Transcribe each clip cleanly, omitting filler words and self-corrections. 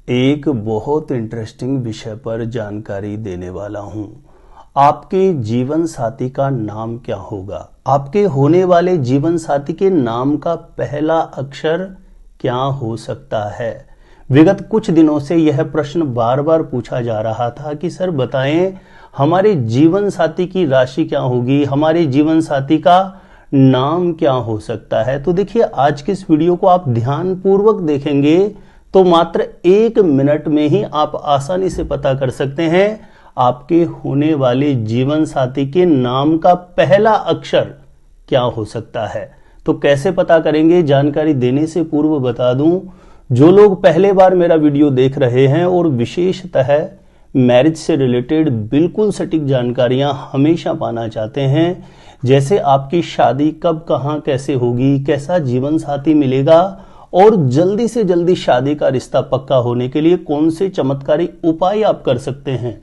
एक बहुत इंटरेस्टिंग विषय पर जानकारी देने वाला हूं। आपके जीवन साथी का नाम क्या होगा? आपके होने वाले जीवन साथी के नाम का पहला अक्षर क्या हो सकता है? विगत कुछ दिनों से यह प्रश्न बार बार पूछा जा रहा था कि सर बताएं, हमारे जीवन साथी की राशि क्या होगी, हमारे जीवन साथी का नाम क्या हो सकता है। तो देखिए, आज के इस वीडियो को आप ध्यान पूर्वक देखेंगे तो मात्र 1 मिनट में ही आप आसानी से पता कर सकते हैं आपके होने वाले जीवन साथी के नाम का पहला अक्षर क्या हो सकता है। तो कैसे पता करेंगे, जानकारी देने से पूर्व बता दूं, जो लोग पहले बार मेरा वीडियो देख रहे हैं और विशेषतः मैरिज से रिलेटेड बिल्कुल सटीक जानकारियां हमेशा पाना चाहते हैं, जैसे आपकी शादी कब कहां कैसे होगी, कैसा जीवन साथी मिलेगा और जल्दी से जल्दी शादी का रिश्ता पक्का होने के लिए कौन से चमत्कारी उपाय आप कर सकते हैं,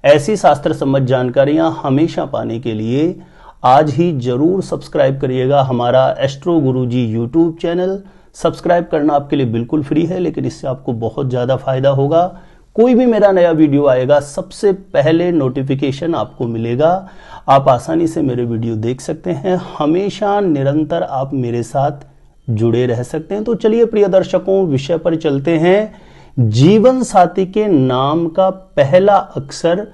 ऐसी शास्त्र सम्मत जानकारियां हमेशा पाने के लिए आज ही जरूर सब्सक्राइब करिएगा हमारा एस्ट्रो गुरुजी यूट्यूब चैनल। सब्सक्राइब करना आपके लिए बिल्कुल फ्री है, लेकिन इससे आपको बहुत ज्यादा फायदा होगा। कोई भी मेरा नया वीडियो आएगा सबसे पहले नोटिफिकेशन आपको मिलेगा। आप आसानी से मेरे वीडियो देख सकते हैं, हमेशा निरंतर आप मेरे साथ जुड़े रह सकते हैं। तो चलिए प्रिय दर्शकों, विषय पर चलते हैं। जीवन साथी के नाम का पहला अक्षर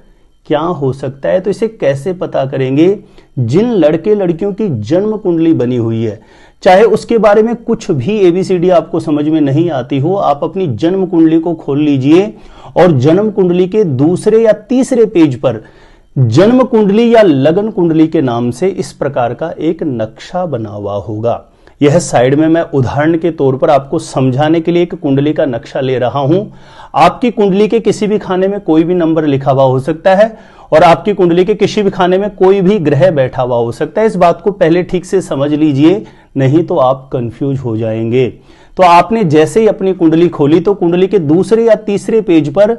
क्या हो सकता है, तो इसे कैसे पता करेंगे? जिन लड़के लड़कियों की जन्म कुंडली बनी हुई है, चाहे उसके बारे में कुछ भी ABCD आपको समझ में नहीं आती हो, आप अपनी जन्म कुंडली को खोल लीजिए और जन्म कुंडली के दूसरे या तीसरे पेज पर जन्म कुंडली या लगन कुंडली के नाम से इस प्रकार का एक नक्शा बना हुआ होगा। यह साइड में मैं उदाहरण के तौर पर आपको समझाने के लिए एक कुंडली का नक्शा ले रहा हूं। आपकी कुंडली के किसी भी खाने में कोई भी नंबर लिखा हुआ हो सकता है और आपकी कुंडली के किसी भी खाने में कोई भी ग्रह बैठा हुआ हो सकता है। इस बात को पहले ठीक से समझ लीजिए, नहीं तो आप कंफ्यूज हो जाएंगे। तो आपने जैसे ही अपनी कुंडली खोली तो कुंडली के दूसरे या तीसरे पेज पर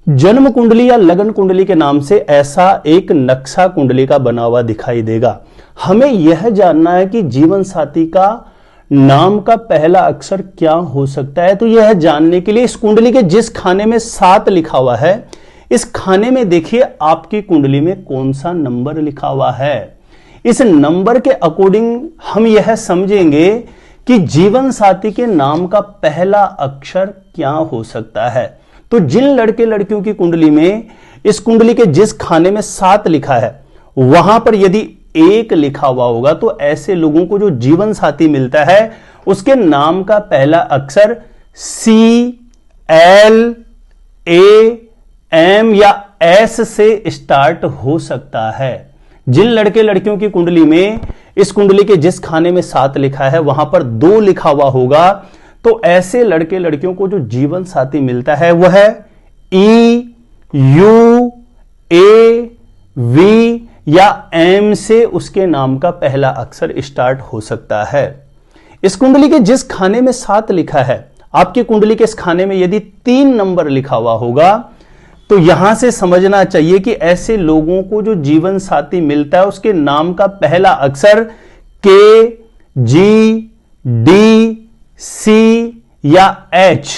जन्म कुंडली या लगन कुंडली के नाम से ऐसा एक नक्शा कुंडली का बना हुआ दिखाई देगा। हमें यह जानना है कि जीवन साथी का नाम का पहला अक्षर क्या हो सकता है। तो यह जानने के लिए इस कुंडली के जिस खाने में 7 लिखा हुआ है, इस खाने में देखिए आपकी कुंडली में कौन सा नंबर लिखा हुआ है। इस नंबर के अकॉर्डिंग हम यह समझेंगे कि जीवन साथी के नाम का पहला अक्षर क्या हो सकता है। तो जिन लड़के लड़कियों की कुंडली में इस कुंडली के जिस खाने में 7 लिखा है, वहां पर यदि 1 लिखा हुआ होगा तो ऐसे लोगों को जो जीवन साथी मिलता है उसके नाम का पहला अक्षर C, L, A, M या S से स्टार्ट हो सकता है। जिन लड़के लड़कियों की कुंडली में इस कुंडली के जिस खाने में 7 लिखा है वहां पर 2 लिखा हुआ होगा, तो ऐसे लड़के लड़कियों को जो जीवन साथी मिलता है वह E, U, A, V या M से उसके नाम का पहला अक्षर स्टार्ट हो सकता है। इस कुंडली के जिस खाने में 7 लिखा है, आपकी कुंडली के इस खाने में यदि 3 नंबर लिखा हुआ होगा तो यहां से समझना चाहिए कि ऐसे लोगों को जो जीवन साथी मिलता है उसके नाम का पहला अक्षर K, G, D, C या H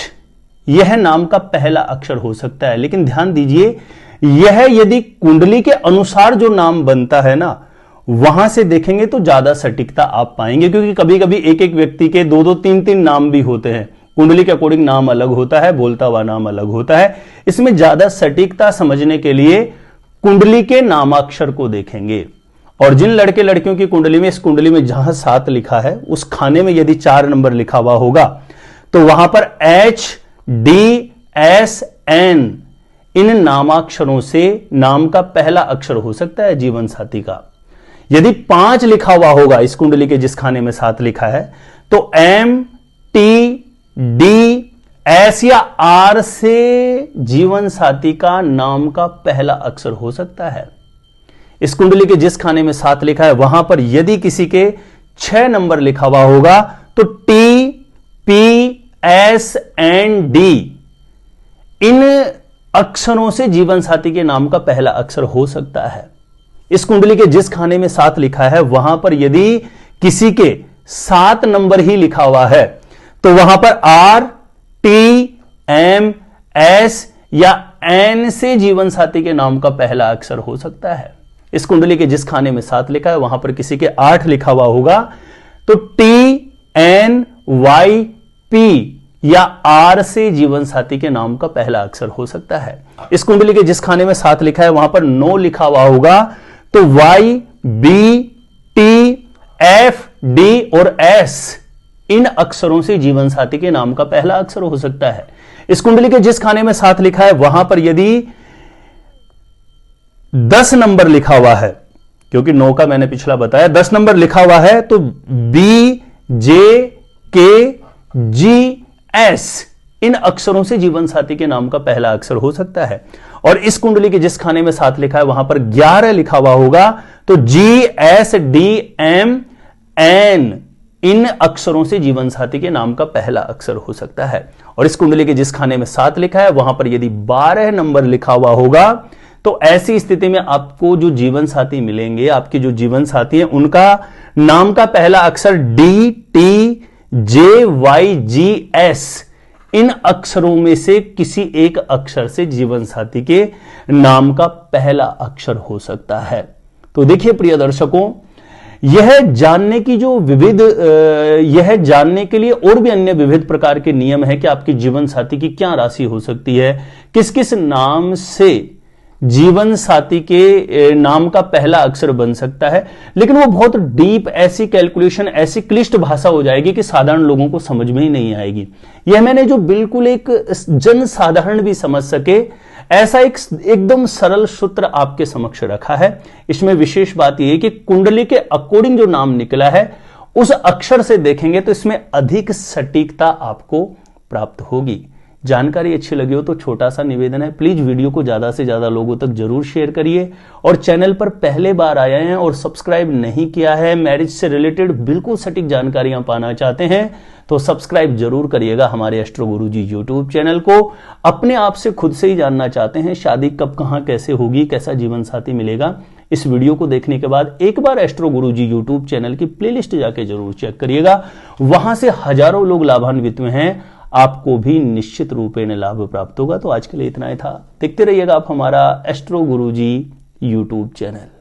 यह नाम का पहला अक्षर हो सकता है। लेकिन ध्यान दीजिए, यह यदि कुंडली के अनुसार जो नाम बनता है ना, वहां से देखेंगे तो ज्यादा सटीकता आप पाएंगे, क्योंकि कभी कभी एक एक व्यक्ति के 2-2, 3-3 नाम भी होते हैं। कुंडली के अकॉर्डिंग नाम अलग होता है, बोलता हुआ नाम अलग होता है। इसमें ज्यादा सटीकता समझने के लिए कुंडली के नामाक्षर को देखेंगे। और जिन लड़के लड़कियों की कुंडली में इस कुंडली में जहां 7 लिखा है उस खाने में यदि 4 नंबर लिखा हुआ होगा तो वहां पर H, D, S, N इन नामाक्षरों से नाम का पहला अक्षर हो सकता है जीवन साथी का। यदि 5 लिखा हुआ होगा इस कुंडली के जिस खाने में 7 लिखा है तो M, T, D, S या R से जीवन साथी का नाम का पहला अक्षर हो सकता है। इस कुंडली के जिस खाने में 7 लिखा है वहां पर यदि किसी के 6 नंबर लिखा हुआ होगा तो T, P, S and D इन अक्षरों से जीवन साथी के नाम का पहला अक्षर हो सकता है। इस कुंडली के जिस खाने में 7 लिखा है वहां पर यदि किसी के 7 नंबर ही लिखा हुआ है तो वहां पर R, T, M, एस या एन से जीवन साथी के नाम का पहला अक्षर हो सकता है। इस कुंडली के जिस खाने में 7 लिखा है वहां पर किसी के 8 लिखा हुआ होगा तो TNYP या R से जीवन साथी के नाम का पहला अक्षर हो सकता है। इस कुंडली के जिस खाने में 7 लिखा है वहां पर 9 लिखा हुआ होगा तो YBTFD और S इन अक्षरों से जीवन साथी के नाम का पहला अक्षर हो सकता है। इस कुंडली के जिस खाने में 7 लिखा है वहां पर यदि 10 नंबर लिखा हुआ है, क्योंकि 9 का मैंने पिछला बताया, 10 नंबर लिखा हुआ है तो BJKGS इन अक्षरों से जीवन साथी के नाम का पहला अक्षर हो सकता है। और इस कुंडली के जिस खाने में 7 लिखा है वहां पर 11 लिखा हुआ होगा तो GSDMN इन अक्षरों से जीवन साथी के नाम का पहला अक्षर हो सकता है। और इस कुंडली के जिस खाने में 7 लिखा है वहां पर यदि 12 नंबर लिखा हुआ होगा तो ऐसी स्थिति में आपको जो जीवन साथी मिलेंगे, आपके जो जीवन साथी हैं उनका नाम का पहला अक्षर DTJYGS इन अक्षरों में से किसी एक अक्षर से जीवन साथी के नाम का पहला अक्षर हो सकता है। तो देखिए प्रिय दर्शकों, यह जानने के लिए और भी अन्य विविध प्रकार के नियम है कि आपके जीवन साथी की क्या राशि हो सकती है, किस किस नाम से जीवन साथी के नाम का पहला अक्षर बन सकता है, लेकिन वो बहुत डीप ऐसी कैलकुलेशन, ऐसी क्लिष्ट भाषा हो जाएगी कि साधारण लोगों को समझ में ही नहीं आएगी। यह मैंने जो बिल्कुल एक जन साधारण भी समझ सके ऐसा एक एकदम सरल सूत्र आपके समक्ष रखा है। इसमें विशेष बात यह है कि कुंडली के अकॉर्डिंग जो नाम निकला है उस अक्षर से देखेंगे तो इसमें अधिक सटीकता आपको प्राप्त होगी। जानकारी अच्छी लगी हो तो छोटा सा निवेदन है, प्लीज वीडियो को ज्यादा से ज्यादा लोगों तक जरूर शेयर करिए। और चैनल पर पहले बार आए हैं और सब्सक्राइब नहीं किया है, मैरिज से रिलेटेड बिल्कुल सटीक जानकारियां पाना चाहते हैं तो सब्सक्राइब जरूर करिएगा हमारे एस्ट्रो गुरुजी यूट्यूब चैनल को। अपने आप से खुद से ही जानना चाहते हैं शादी कब कहां कैसे होगी, कैसा जीवन साथी मिलेगा, इस वीडियो को देखने के बाद एक बार एस्ट्रो गुरुजी यूट्यूब चैनल की प्लेलिस्ट जाके जरूर चेक करिएगा। वहां से हजारों लोग लाभान्वित हुए हैं, आपको भी निश्चित रूपेण लाभ प्राप्त होगा। तो आज के लिए इतना ही था। देखते रहिएगा आप हमारा एस्ट्रो गुरुजी यूट्यूब चैनल।